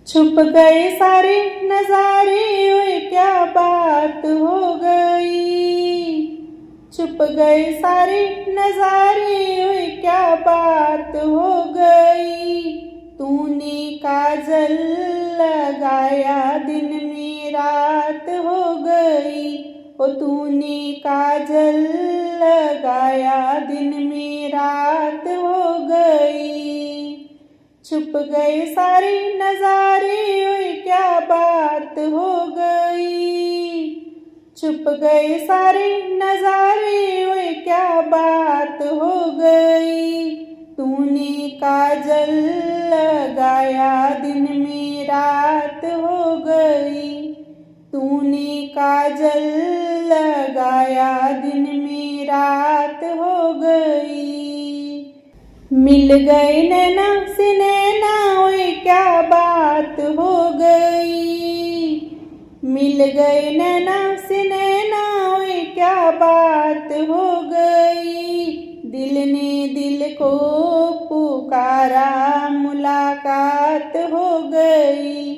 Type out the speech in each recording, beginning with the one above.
छुप गए सारे नजारे, ओए क्या बात हो गई। छुप गए सारे नजारे, ओए क्या बात हो गई। तूने काजल लगाया दिन में रात हो गई। ओ तूने काजल लगाया दिन में रात हो गई। छुप गए सारे नजारे, ओए क्या बात हो गई। छुप गए सारे नजारे, ओए क्या बात हो गई। तूने काजल लगाया दिन में रात हो गई। तूने काजल लगाया दिन में रात हो गई। मिल गए नैना से नैना, ओए क्या बात हो गई। मिल गए नैना से नैना, ओए क्या बात हो गई। दिल ने दिल को पुकारा, मुलाकात हो गई।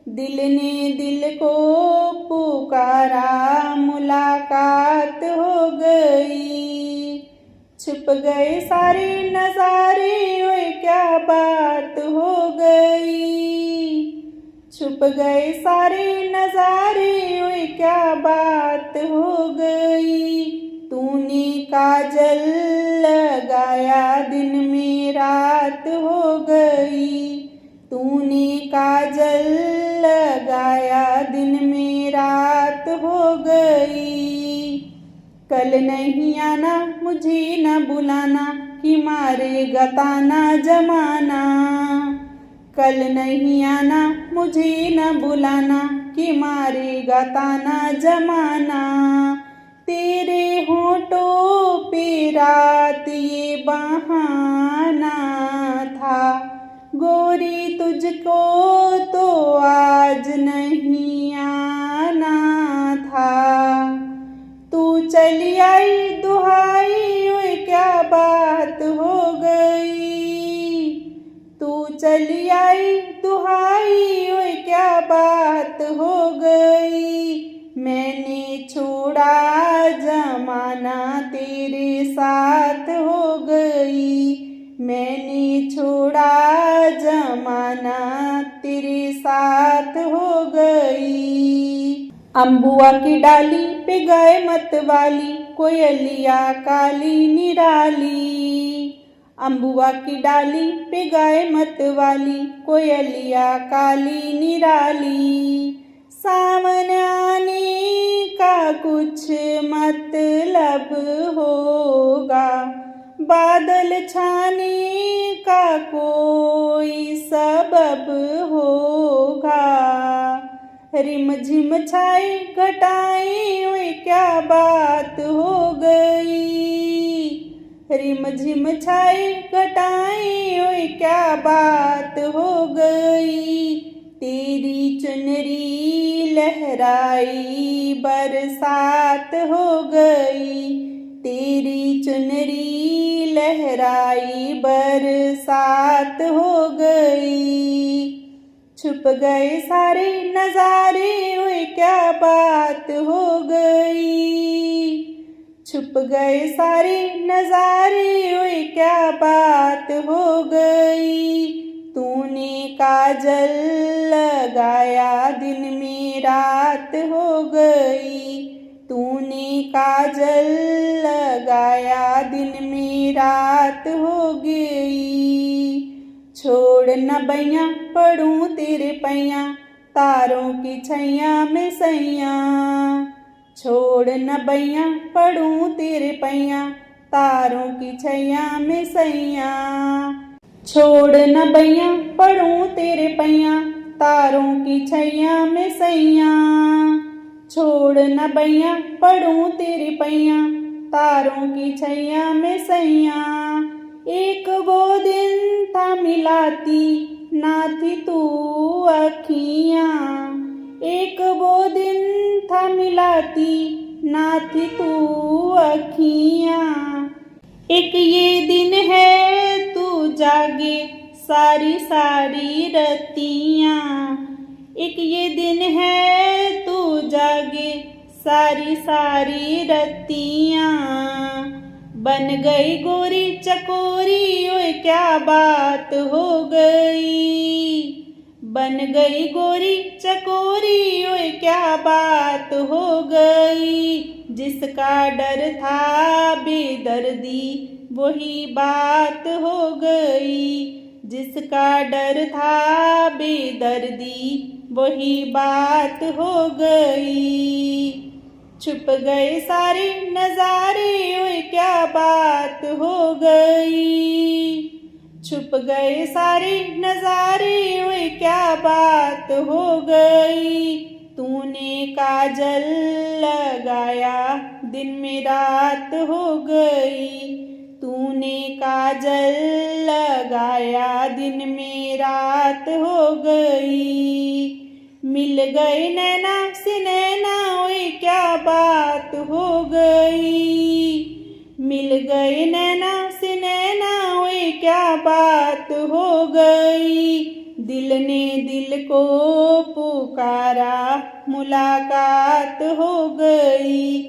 दिल ने दिल को पुकारा, मुलाकात हो गई। छुप गए सारे नजारे, ओए क्या बात हो गई। छुप गए सारे नजारे, ओए क्या बात हो गई। तूने काजल लगाया दिन में रात हो गई। तूने काजल लगाया दिन में रात हो गई। कल नहीं आना मुझे न बुलाना, कि मारेगा ताना जमाना। कल नहीं आना मुझे न बुलाना, कि मारेगा ताना जमाना। तेरे होठों पे रात ये बहाना था, गोरी तुझको तो आज नहीं आना था। तू चली आई दुहाई, ओए क्या बात हो गई। तू चली आई दुहाई, ओए क्या बात हो गई। मैंने छोड़ा जमाना तेरे साथ हो गई। मैंने छोड़ा जमाना तेरे साथ हो गई। अम्बुआ की डाली पे गए मतवाली, कोयलिया काली निराली। अम्बुआ की डाली पे गए मतवाली, कोयलिया काली निराली। सावन आने का कुछ मतलब होगा, बादल छाने का कोई सबब होगा। रिम झिम छाई घटाई, ओए क्या बात हो गई। रिम झिम छाई घटाई, ओए क्या बात हो गई। तेरी चुनरी लहराई बरसात हो गई। तेरी चुनरी लहराई बरसात हो गई। छुप गए सारे नजारे, ओए क्या बात हो गई। छुप गए सारे नजारे, ओए क्या बात हो गई। तूने काजल लगाया दिन में रात हो गई। तूने काजल लगाया दिन में रात हो गई। छोड़ न बैया पढ़ूं तेरे पैया, तारों की छैया में सैया। छोड़ न बैया पढ़ूं तेरे पैया, तारों की छैया में सैया। छोड़ न बैया पढ़ूं तेरे पैया, तारों की छैया में सैया। छोड़ न बैया पढ़ूं तेरे पैया, तारों की छैया में सैया। एक वो दिन था मिलाती ना थी तू अखियाँ। एक वो दिन था मिलाती ना थी तू अखियाँ। एक ये दिन है तू जागे सारी सारी रतियाँ। एक ये दिन है तू जागे सारी सारी रतियाँ, बन गई गोरी चकोरी ओए क्या बात हो गई, बन गई गोरी चकोरी ओए क्या बात हो गई। जिसका डर था बेदर्दी वही बात हो गई, जिसका डर था बेदर्दी वही बात हो गई। छुप गए सारे नजारे ओए क्या बात हो गई, छुप गए सारे नजारे ओए क्या बात हो गई। तूने काजल लगाया दिन में रात हो गई, तूने काजल लगाया दिन में रात हो गई। मिल गए नैना से नैना ओए क्या बात हो गई, मिल गए नैना से नैना ओए क्या बात हो गई। दिल ने दिल को पुकारा मुलाकात हो गई,